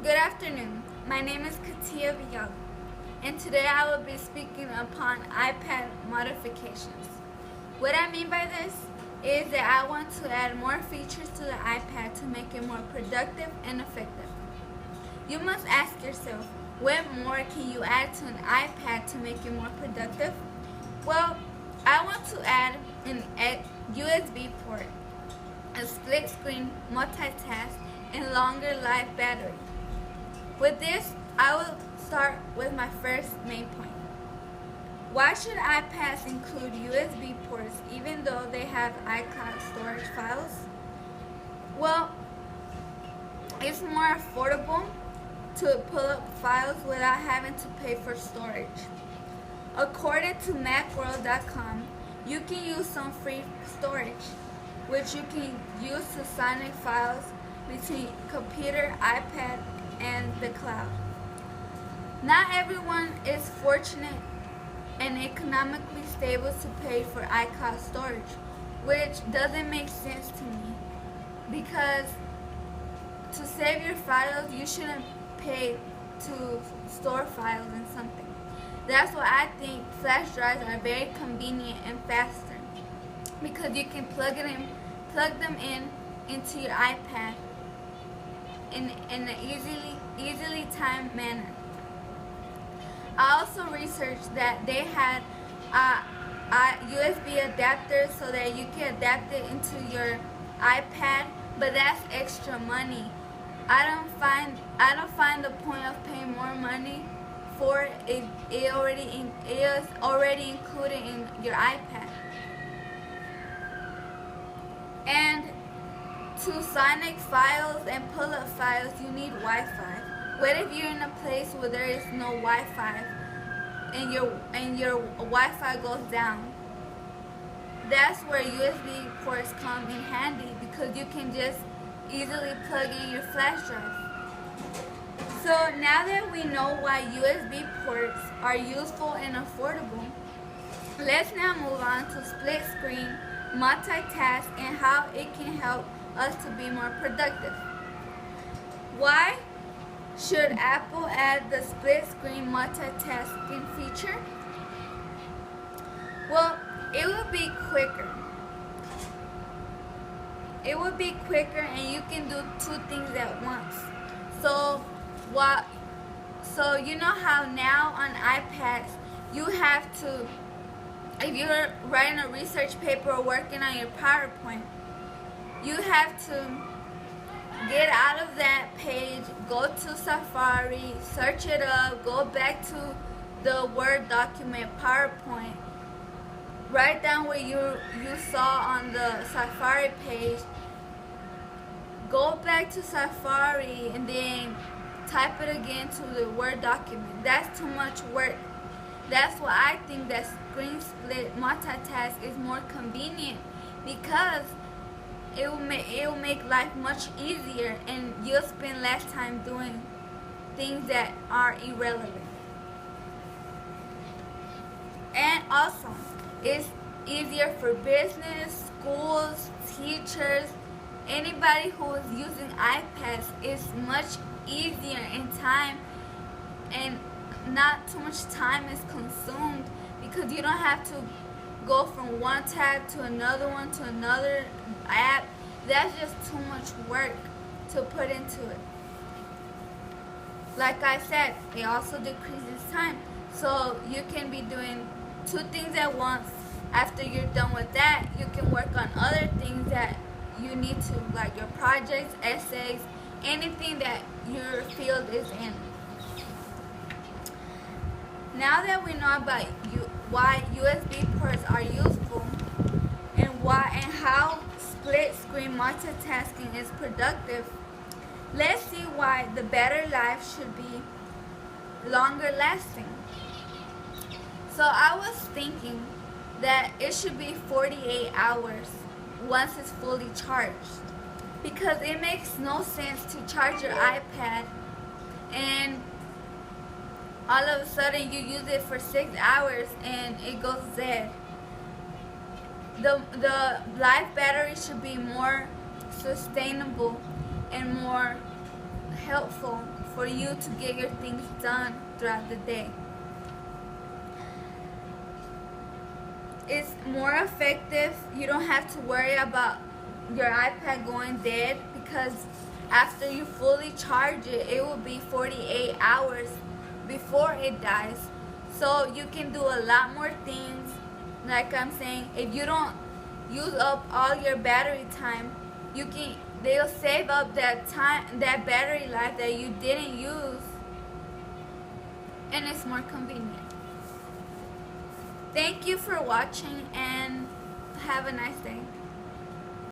Good afternoon. My name is Katia Young, and today I will be speaking upon iPad modifications. What I mean by this is that I want to add more features to the iPad to make it more productive and effective. You must ask yourself, what more can you add to an iPad to make it more productive? Well, I want to add an USB port, a split screen, multitask, and longer life battery. With this, I will start with my first main point. Why should iPads include USB ports even though they have iCloud storage files? Well, it's more affordable to pull up files without having to pay for storage. According to Macworld.com, you can use some free storage, which you can use to sync files between computer, iPad, and the cloud. Not everyone is fortunate and economically stable to pay for iCloud storage, which doesn't make sense to me, because to save your files, you shouldn't pay to store files in something. That's why I think flash drives are very convenient and faster, because you can plug them in into your iPad in an easily timed manner. I also researched that they had a USB adapter so that you can adapt it into your iPad, but that's extra money. I don't find the point of paying more money for it. It is already included in your iPad. And to sync files and pull up files, you need Wi-Fi. What if you're in a place where there is no Wi-Fi and your Wi-Fi goes down? That's where USB ports come in handy, because you can just easily plug in your flash drive. So now that we know why USB ports are useful and affordable, let's now move on to split screen, multitask, and how it can help us to be more productive. Why should Apple add the split screen multitasking feature? Well, it will be quicker. It will be quicker, and you can do two things at once. So you know how now on iPads you have to, if you're writing a research paper or working on your PowerPoint, you have to get out of that page, go to Safari, search it up, go back to the Word document, PowerPoint, write down what you saw on the Safari page, go back to Safari, and then type it again to the Word document. That's too much work. That's why I think that screen split multitask is more convenient, because it will make life much easier, and you'll spend less time doing things that are irrelevant. And also, it's easier for business, schools, teachers, anybody who is using iPads. It's much easier in time, and not too much time is consumed, because you don't have to go from one tab to another one to another app. That's just too much work to put into it. Like I said, it also decreases time, so you can be doing two things at once. After you're done with that, you can work on other things that you need to, like your projects, essays, anything that your field is in. Now that we know about why USB ports are useful, and how split screen multitasking is productive, let's see why the better life should be longer lasting. So I was thinking that it should be 48 hours once it's fully charged, because it makes no sense to charge your iPad and all of a sudden you use it for 6 hours and it goes dead. The life battery should be more sustainable and more helpful for you to get your things done throughout the day. It's more effective. You don't have to worry about your iPad going dead, because after you fully charge it, it will be 48 hours before it dies. So you can do a lot more things. Like I'm saying, if you don't use up all your battery time, they'll save up that time, that battery life that you didn't use, and it's more convenient. Thank you for watching, and have a nice day.